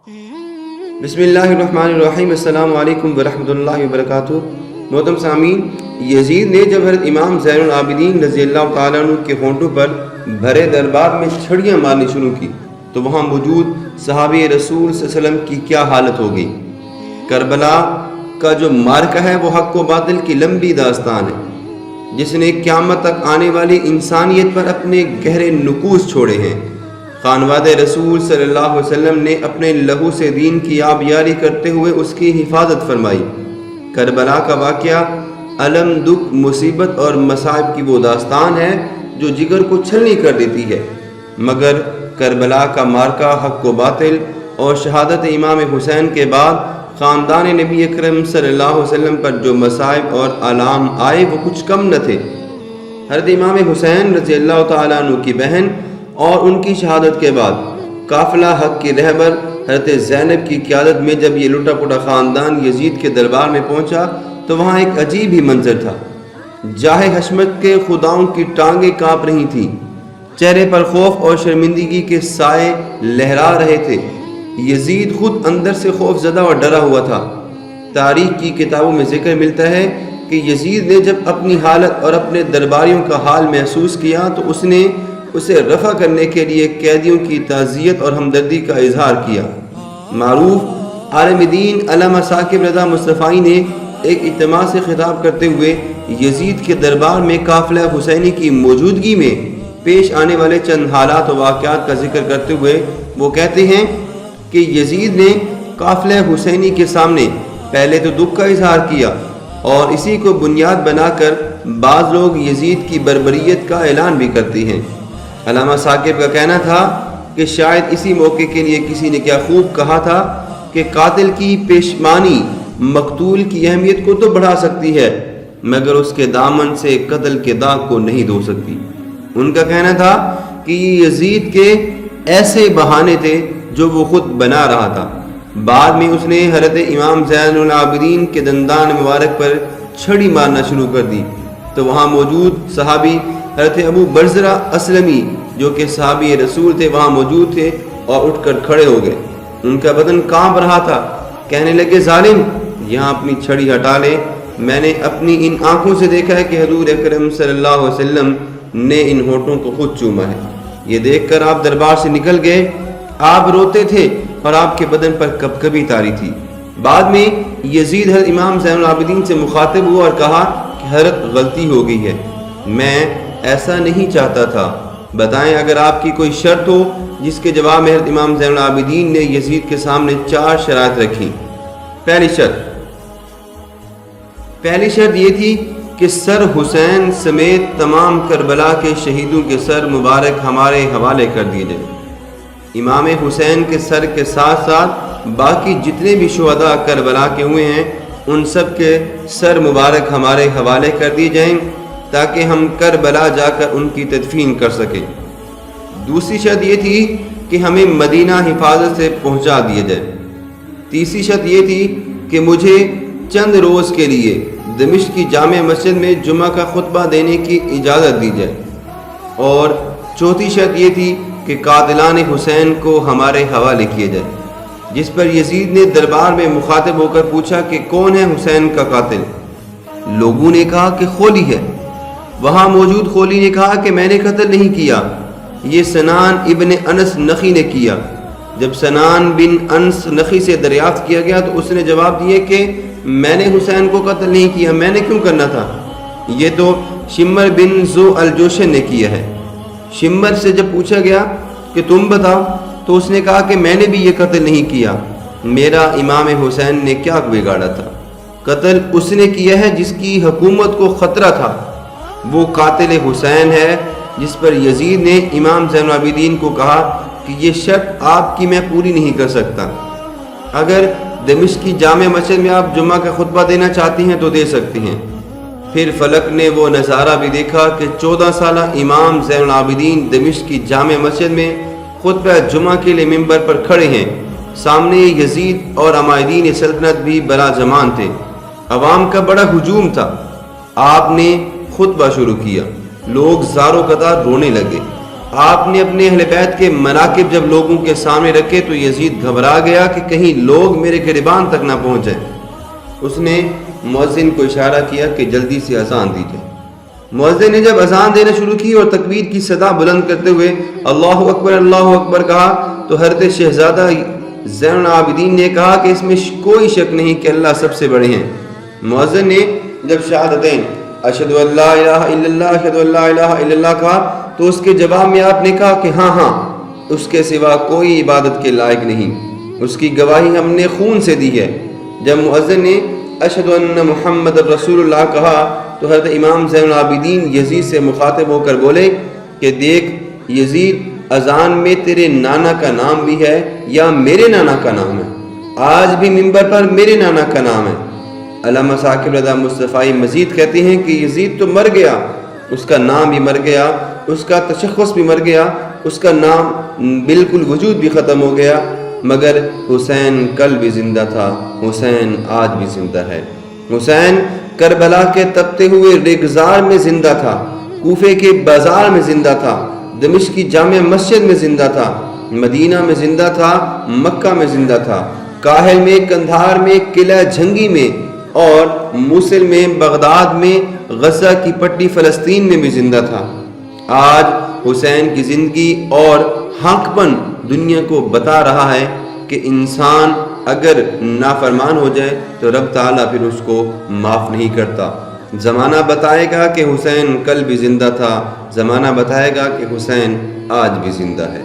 بسم اللہ الرحمن الرحیم۔ السلام علیکم ورحمۃ اللہ وبرکاتہ۔ محترم سامعین، یزید نے جب حضرت امام زین العابدین رضی اللہ تعالیٰ عنہ کے ہونٹوں پر بھرے دربار میں چھڑیاں مارنی شروع کی تو وہاں موجود صحابی رسول صلی اللہ علیہ وسلم کی کیا حالت ہو گئی۔ کربلا کا جو معرکہ ہے وہ حق و باطل کی لمبی داستان ہے، جس نے قیامت تک آنے والی انسانیت پر اپنے گہرے نقوش چھوڑے ہیں۔ خانواد رسول صلی اللہ علیہ وسلم نے اپنے لہو سے دین کی آبیاری کرتے ہوئے اس کی حفاظت فرمائی۔ کربلا کا واقعہ الم، دکھ، مصیبت اور مصائب کی وہ داستان ہے جو جگر کو چھلنی کر دیتی ہے، مگر کربلا کا معرکہ حق و باطل اور شہادت امام حسین کے بعد خاندان نبی اکرم صلی اللہ علیہ وسلم پر جو مصائب اور آلام آئے وہ کچھ کم نہ تھے۔ حضرت امام حسین رضی اللہ تعالیٰ عنہ کی بہن اور ان کی شہادت کے بعد قافلہ حق کی رہبر حضرت زینب کی قیادت میں جب یہ لٹا پٹا خاندان یزید کے دربار میں پہنچا تو وہاں ایک عجیب ہی منظر تھا۔ جاہ حشمت کے خداؤں کی ٹانگیں کانپ رہی تھیں، چہرے پر خوف اور شرمندگی کے سائے لہرا رہے تھے۔ یزید خود اندر سے خوف زدہ اور ڈرا ہوا تھا۔ تاریخ کی کتابوں میں ذکر ملتا ہے کہ یزید نے جب اپنی حالت اور اپنے درباریوں کا حال محسوس کیا تو اس نے اسے رفع کرنے کے لیے قیدیوں کی تعزیت اور ہمدردی کا اظہار کیا۔ معروف عالم دین علامہ ثاقب رضا مصطفی نے ایک اجتماع سے خطاب کرتے ہوئے یزید کے دربار میں قافلہ حسینی کی موجودگی میں پیش آنے والے چند حالات و واقعات کا ذکر کرتے ہوئے وہ کہتے ہیں کہ یزید نے قافلہ حسینی کے سامنے پہلے تو دکھ کا اظہار کیا اور اسی کو بنیاد بنا کر بعض لوگ یزید کی بربریت کا اعلان بھی کرتے ہیں۔ علامہ ثاقب کا کہنا تھا کہ شاید اسی موقع کے لیے کسی نے کیا خوب کہا تھا کہ قاتل کی پیشمانی مقتول کی اہمیت کو تو بڑھا سکتی ہے مگر اس کے دامن سے قتل کے داغ کو نہیں دھو سکتی۔ ان کا کہنا تھا کہ یہ یزید کے ایسے بہانے تھے جو وہ خود بنا رہا تھا۔ بعد میں اس نے حضرت امام زین العابدین کے دندان مبارک پر چھڑی مارنا شروع کر دی تو وہاں موجود صحابی حضرت ابو برزرہ اسلمی جو کہ صحابی رسول تھے وہاں موجود تھے اور اٹھ کر کھڑے ہو گئے۔ ان کا بدن کانپ رہا تھا، کہنے لگے ظالم یہاں اپنی چھڑی ہٹا لے، میں نے اپنی ان آنکھوں سے دیکھا ہے کہ حضور اکرم صلی اللہ علیہ وسلم نے ان ہونٹوں کو خود چوما ہے۔ یہ دیکھ کر آپ دربار سے نکل گئے۔ آپ روتے تھے اور آپ کے بدن پر کپکپی طاری تھی۔ بعد میں یزید حضرت امام زین العابدین سے مخاطب ہوا اور کہا کہ حضرت غلطی ہو گئی ہے، میں ایسا نہیں چاہتا تھا، بتائیں اگر آپ کی کوئی شرط ہو۔ جس کے جواب میں حضرت امام زین العابدین نے یزید کے سامنے 4 شرائط رکھی۔ پہلی شرط یہ تھی کہ سر حسین سمیت تمام کربلا کے شہیدوں کے سر مبارک ہمارے حوالے کر دیے جائیں۔ امام حسین کے سر کے ساتھ ساتھ باقی جتنے بھی شہداء کربلا کے ہوئے ہیں ان سب کے سر مبارک ہمارے حوالے کر دیے جائیں تاکہ ہم کربلا جا کر ان کی تدفین کر سکیں۔ دوسری شرط یہ تھی کہ ہمیں مدینہ حفاظت سے پہنچا دیا جائے۔ تیسری شرط یہ تھی کہ مجھے چند روز کے لیے دمشق کی جامع مسجد میں جمعہ کا خطبہ دینے کی اجازت دی جائے۔ اور چوتھی شرط یہ تھی کہ قاتلان حسین کو ہمارے حوالے کیے جائے، جس پر یزید نے دربار میں مخاطب ہو کر پوچھا کہ کون ہے حسین کا قاتل؟ لوگوں نے کہا کہ خولی ہے۔ وہاں موجود خولی نے کہا کہ میں نے قتل نہیں کیا، یہ سنان ابن انس نخی نے کیا۔ جب سنان بن انس نخی سے دریافت کیا گیا تو اس نے جواب دیا کہ میں نے حسین کو قتل نہیں کیا، میں نے کیوں کرنا تھا، یہ تو شمر بن زو الجوشن نے کیا ہے۔ شمر سے جب پوچھا گیا کہ تم بتاؤ تو اس نے کہا کہ میں نے بھی یہ قتل نہیں کیا، میرا امام حسین نے کیا بگاڑا تھا، قتل اس نے کیا ہے جس کی حکومت کو خطرہ تھا، وہ قاتل حسین ہے۔ جس پر یزید نے امام زین العابدین کو کہا کہ یہ شرط آپ کی میں پوری نہیں کر سکتا، اگر دمشق کی جامع مسجد میں آپ جمعہ کا خطبہ دینا چاہتی ہیں تو دے سکتی ہیں۔ پھر فلک نے وہ نظارہ بھی دیکھا کہ 14 سالہ امام زین العابدین دمشق کی جامع مسجد میں خطبہ جمعہ کے لیے ممبر پر کھڑے ہیں، سامنے یزید اور عمائدین سلطنت بھی برا جمان تھے، عوام کا بڑا ہجوم تھا۔ آپ نے خطبہ شروع کیا، لوگ زار و قطار رونے لگے۔ آپ نے اپنے اہل بیت کے مناقب جب لوگوں کے سامنے رکھے تو یزید گھبرا گیا کہ کہیں لوگ میرے گریبان تک نہ پہنچ جائیں۔ اس نے مؤذن کو اشارہ کیا کہ جلدی سے اذان دی جائے۔ مؤذن نے جب اذان دینا شروع کی اور تکبیر کی صدا بلند کرتے ہوئے اللہ اکبر کہا تو حضرت شہزادہ زین العابدین نے کہا کہ اس میں کوئی شک نہیں کہ اللہ سب سے بڑے ہیں۔ مؤذن نے جب شہادتین اشہد ان لا الہ الا اللہ اشہد ان لا الہ الا اللہ کہا تو اس کے جواب میں آپ نے کہا کہ ہاں اس کے سوا کوئی عبادت کے لائق نہیں، اس کی گواہی ہم نے خون سے دی ہے۔ جب مؤذن نے اشہد ان محمد رسول اللہ کہا تو حضرت امام زین العابدین یزید سے مخاطب ہو کر بولے کہ دیکھ یزید، اذان میں تیرے نانا کا نام بھی ہے یا میرے نانا کا نام ہے؟ آج بھی منبر پر میرے نانا کا نام ہے۔ علامہ ثاقب رضا مصطفی مزید کہتے ہیں کہ یزید تو مر گیا، اس کا نام بھی مر گیا، اس کا تشخص بھی مر گیا، اس کا نام بالکل وجود بھی ختم ہو گیا، مگر حسین کل بھی زندہ تھا، حسین آج بھی زندہ ہے۔ حسین کربلا کے تپتے ہوئے ریگزار میں زندہ تھا، کوفے کے بازار میں زندہ تھا، دمشق کی جامع مسجد میں زندہ تھا، مدینہ میں زندہ تھا، مکہ میں زندہ تھا، کاہل میں، کندھار میں، قلعہ جھنگی میں اور موصل میں، بغداد میں، غزہ کی پٹی فلسطین میں بھی زندہ تھا۔ آج حسین کی زندگی اور حق پن دنیا کو بتا رہا ہے کہ انسان اگر نافرمان ہو جائے تو رب تعالیٰ پھر اس کو معاف نہیں کرتا۔ زمانہ بتائے گا کہ حسین کل بھی زندہ تھا، زمانہ بتائے گا کہ حسین آج بھی زندہ ہے۔